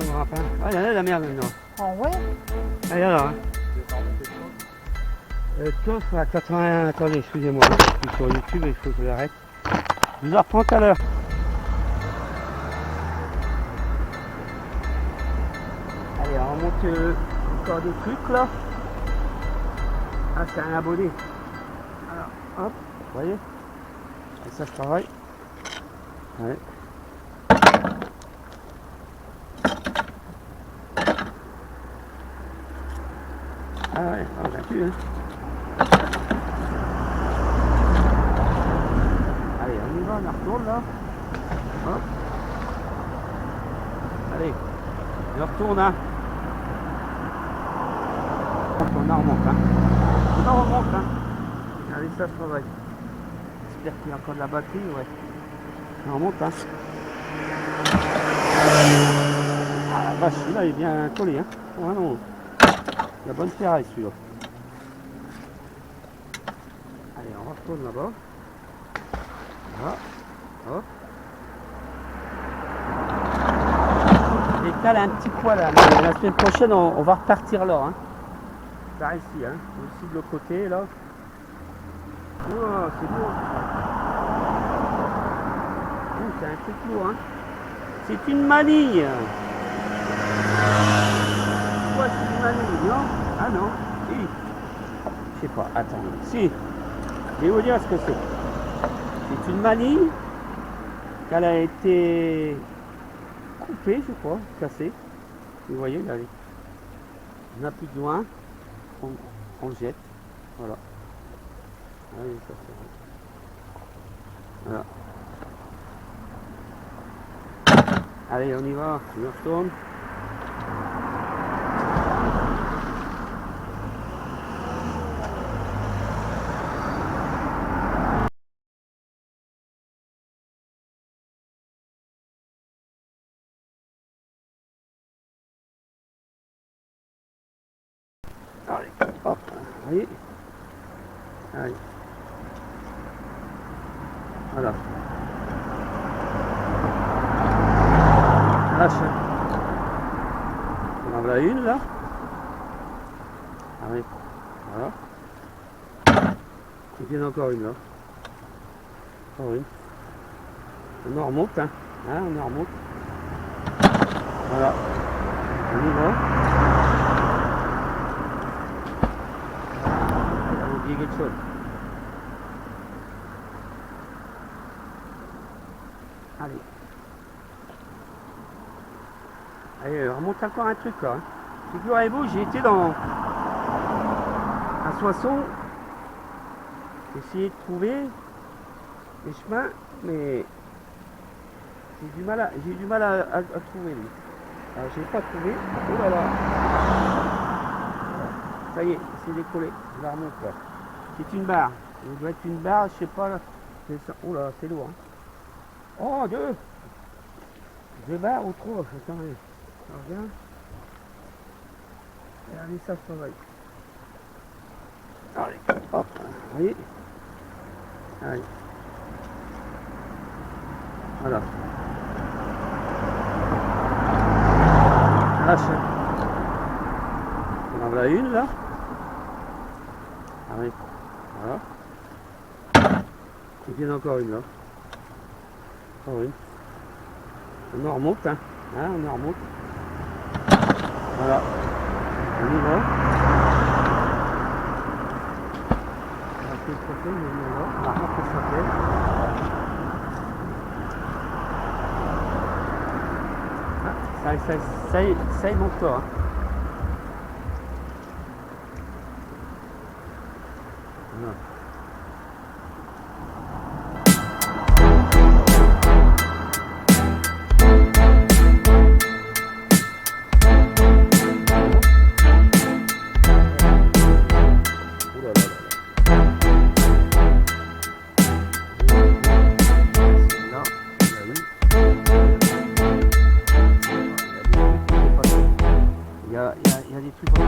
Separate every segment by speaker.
Speaker 1: si on grimpe. Ah, il y en a de la merde maintenant.
Speaker 2: Ah ouais?
Speaker 1: Ah, il y en a. Coffre à 81. Attendez, excusez-moi. Je suis sur YouTube et il faut que je l'arrête. Je vous en reprends tout à l'heure. Allez, on remonte encore des trucs là. Ah, c'est un abonné. Alors, hop, vous voyez. Et ça, je travaille. Ouais. Ah ouais, on a pu, hein. Allez, on y va, on retourne là. Hop. Allez, on retourne, hein. On en remonte, hein. On en remonte, hein. Allez, ça se travaille. J'espère qu'il y a encore de la batterie, ouais. On remonte, hein. Ah la vache, celui-là il est bien collé, hein. Vraiment. La bonne ferraille celui-là. Allez, on retourne là-bas. Voilà. Hop. L'écale a un petit poil là. Mais la semaine prochaine, on va repartir là. Hein. Par ici, hein. Aussi de l'autre côté, là. Oh, c'est lourd. Oh, c'est un truc lourd, hein. C'est une manille. Quoi, c'est une manille, non? Ah non, si. Je sais pas, attends. Si. Je vais vous dire ce que c'est. C'est une manille qu'elle a été coupée, je crois, cassée. Vous voyez, là, on n'a plus de loin. On le jette. Voilà. Allez, ça c'est bon. Voilà. Allez, on y va. Je retourne. Allez, hop, allez. Allez. Voilà. Lâche. On en voilà une là. Allez. Voilà. Il y en a encore une là. Encore une. On en remonte, hein. On en remonte. Voilà. On y va. On a oublié quelque chose. Allez. Allez, on remonte encore un truc là. Hein. Figurez-vous, j'ai été dans un Soissons, essayer de trouver les chemins, mais j'ai du mal à trouver lui. Alors j'ai pas trouvé. Oh là là. Ça y est, c'est décollé. Je la remonte là. C'est une barre. Ça doit être une barre, je sais pas là. Oh là, c'est lourd. Hein. Oh, deux barres ou trois, attendez. Regarde. Regardez ça, ça va. Allez, hop, voyez. Allez. Voilà. Lâche. On en voilà une là. Allez. Voilà. Il y en a encore une là. Encore une. On en remonte, hein. On en remonte. Voilà. On y va. On va essayer de passer, mais on y va. On va remonter sa tête. Ça y monte pas. Hein. Voilà. Il y a des trucs en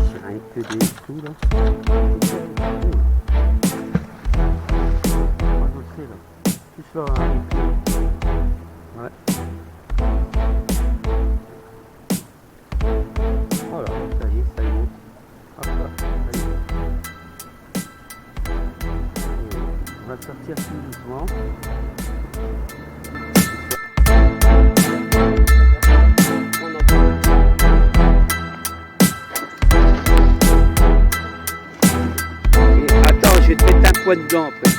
Speaker 1: c'est rien que des trous là. Moi je le sais là. Plus là. sortir tout doucement. Et attends, je vais te mettre un point dedans après.